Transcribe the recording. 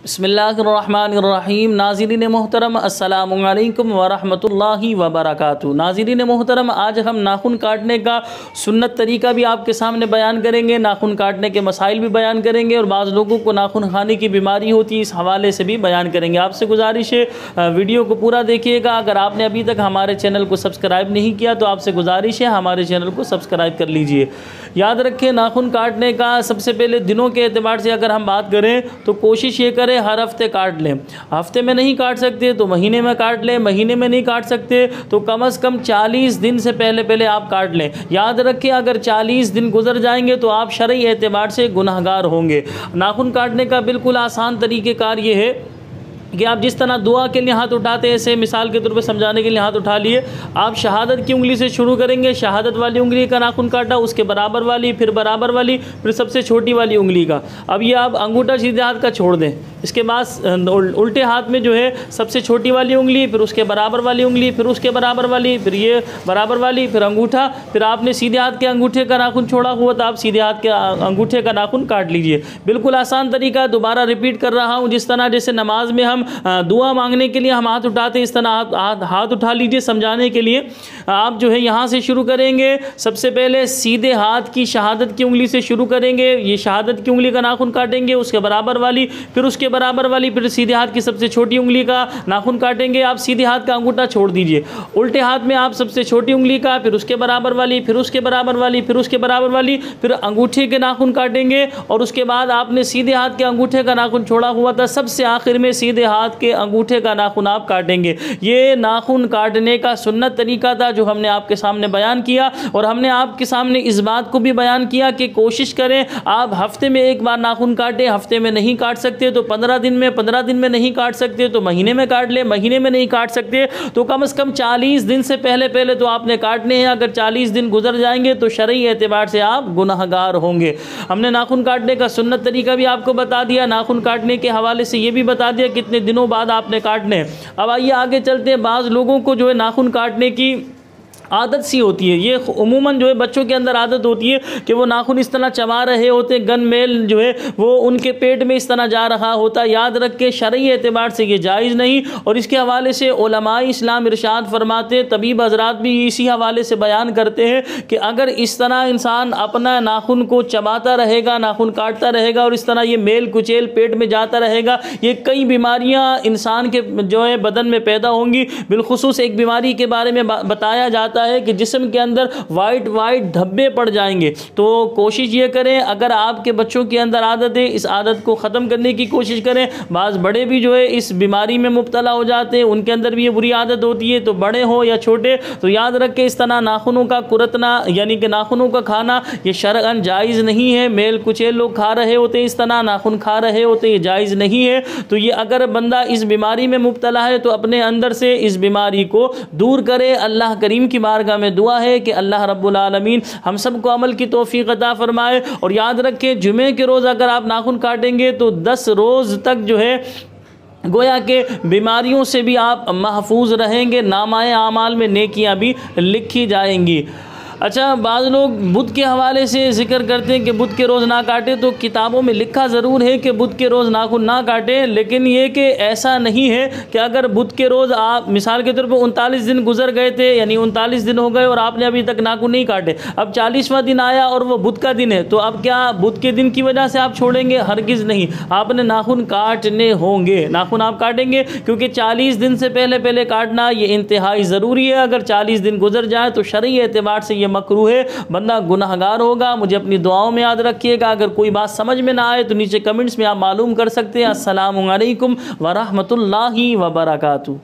बिस्मिल्लाहिर्रहमानिर्रहीम। नाज़रीन मोहतरम अस्सलामु अलैकुम वरहमतुल्लाहि वबरकातुहू। नाज़रीन मोहतरम, आज हम नाखून काटने का सुन्नत तरीका भी आपके सामने बयान करेंगे, नाखून काटने के मसाइल भी बयान करेंगे और बाज़ लोगों को नाखून खाने की बीमारी होती है, इस हवाले से भी बयान करेंगे। आपसे गुजारिश है वीडियो को पूरा देखिएगा। अगर आपने अभी तक हमारे चैनल को सब्सक्राइब नहीं किया तो आपसे गुजारिश है हमारे चैनल को सब्सक्राइब कर लीजिए। याद रखें, नाखून काटने का सबसे पहले दिनों के एतबार से अगर हम बात करें तो कोशिश ये करें हर हफ्ते काट लें। हफ्ते में नहीं काट सकते तो महीने में काट लें, महीने में नहीं काट सकते तो कम से कम 40 दिन से पहले आप काट लें। याद रखें, अगर 40 दिन गुजर जाएंगे तो आप शरई एतबार से गुनहगार होंगे। नाखून काटने का बिल्कुल आसान तरीक़ेकार ये है कि आप जिस तरह दुआ के लिए हाथ उठाते हैं, ऐसे मिसाल के तौर पे समझाने के लिए हाथ उठा लिए। आप शहादत की उंगली से शुरू करेंगे, शहादत वाली उंगली का नाखून काटा, उसके बराबर वाली, फिर बराबर वाली, फिर सबसे छोटी वाली उंगली का। अब ये आप अंगूठा सीधे हाथ का छोड़ दें। इसके बाद उल्टे हाथ में जो है सबसे छोटी वाली उंगली, फिर उसके बराबर वाली उंगली, फिर उसके बराबर वाली, फिर ये बराबर वाली, फिर अंगूठा। फिर आपने सीधे हाथ के अंगूठे का नाखून छोड़ा हुआ तो आप सीधे हाथ के अंगूठे का नाखून काट लीजिए। बिल्कुल आसान तरीका, दोबारा रिपीट कर रहा हूँ। जिस तरह जैसे नमाज में हम दुआ मांगने के लिए हम हाथ उठाते हैं, इस तरह हाथ उठा लीजिए समझाने के लिए। आप जो है यहाँ से शुरू करेंगे। सबसे पहले सीधे हाथ की शहादत की उंगली से शुरू करेंगे। ये शहादत की उंगली का नाखून काटेंगे, उसके बराबर वाली, फिर उसके बराबर वाली, फिर सीधे हाथ की सबसे छोटी उंगली का नाखून काटेंगे। आप सीधे हाथ का अंगूठा छोड़ दीजिए। उल्टे हाथ में आप सबसे छोटी उंगली का, फिर उसके बराबर वाली, फिर उसके बराबर वाली, फिर उसके बराबर वाली, फिर अंगूठे के नाखून काटेंगे। और उसके बाद आपने सीधे हाथ के अंगूठे का नाखून छोड़ा हुआ था, सबसे आखिर में सीधे हाथ के अंगूठे का नाखून आप काटेंगे। ये नाखून काटने का सुन्नत तरीका था जो हमने आपके सामने बयान किया। और हमने आपके सामने इस बात को भी बयान किया कि कोशिश करें आप हफ्ते में एक बार नाखून काटें। हफ्ते में नहीं काट सकते तो 15 दिन में, 15 दिन में नहीं काट सकते तो महीने में काट लें, महीने में नहीं काट सकते तो कम से कम 40 दिन से पहले तो आपने काटने हैं। अगर 40 दिन गुजर जाएंगे तो शरई एतबार से आप गुनहगार होंगे। हमने नाखून काटने का सुन्नत तरीका भी आपको बता दिया, नाखून काटने के हवाले से ये भी बता दिया कितने दिनों बाद आपने काटने। अब आइए आगे चलते हैं। बाज़ लोगों को जो है नाखून काटने की आदत सी होती है। ये उमूमन जो है बच्चों के अंदर आदत होती है कि वो नाखून इस तरह चबा रहे होते हैं, गन मेल जो है वो उनके पेट में इस तरह जा रहा होता है। याद रख के शरई एतबार से ये जायज़ नहीं। और इसके हवाले से उलमाए इस्लाम इरशाद फरमाते, तबीब हजरात भी इसी हवाले से बयान करते हैं कि अगर इस तरह इंसान अपना नाखून को चबाता रहेगा, नाखून काटता रहेगा और इस तरह ये मेल कुचेल पेट में जाता रहेगा, ये कई बीमारियाँ इंसान के जो है बदन में पैदा होंगी। बिलखुसूस एक बीमारी के बारे में बताया जाता है कि जिस्म के अंदर वाइट धब्बे पड़ जाएंगे। तो कोशिश ये करें, अगर आपके बच्चों के अंदर आदत है, इस आदत को ख़त्म करने की कोशिश करें। बाज़ बड़े भी जो है इस बीमारी में मुब्तला हो जाते हैं, उनके अंदर भी ये बुरी आदत होती है। तो बड़े हो या छोटे, तो याद रख के इस तरह नाखूनों का कुरतना यानी कि नाखूनों का खाना ये शरअन जायज़ नहीं है। मेल कुचेल लोग खा रहे होते हैं, इस तरह नाखून खा रहे होते हैं, ये जायज़ नहीं है। तो ये अगर बंदा इस बीमारी में मुब्तला है तो अपने अंदर से इस बीमारी को दूर करे। अल्लाह करीम की बारगाह में दुआ है कि अल्लाह रब्बुल आलमीन हम सबको अमल की तौफीक अता फरमाए। और याद रखें, जुमे के रोज़ अगर आप नाखून काटेंगे तो 10 रोज़ तक जो है गोया के बीमारियों से भी आप महफूज रहेंगे, नामाए आमाल में नेकियां भी लिखी जाएंगी। अच्छा, बाज़ लोग बुध के हवाले से ज़िक्र करते हैं कि बुध के रोज़ ना काटे। तो किताबों में लिखा ज़रूर है कि बुध के रोज़ नाखून ना काटें, लेकिन ये कि ऐसा नहीं है कि अगर बुध के रोज़ आप मिसाल के तौर पर 39 दिन गुजर गए थे, यानी 39 दिन हो गए और आपने अभी तक नाखून नहीं काटे, अब 40वां दिन आया और वो बुध का दिन है, तो अब क्या बुध के दिन की वजह से आप छोड़ेंगे? हरगिज़ नहीं, आपने नाखून काटने होंगे, नाखून आप काटेंगे क्योंकि 40 दिन से पहले काटना ये इंतहाई ज़रूरी है। अगर 40 दिन गुजर जाए तो शरई एतबार से मकरूह है, बंदा गुनहगार होगा। मुझे अपनी दुआओं में याद रखिएगा। अगर कोई बात समझ में ना आए तो नीचे कमेंट्स में आप मालूम कर सकते हैं। अस्सलामु अलैकुम व रहमतुल्लाहि व बरकातुहू।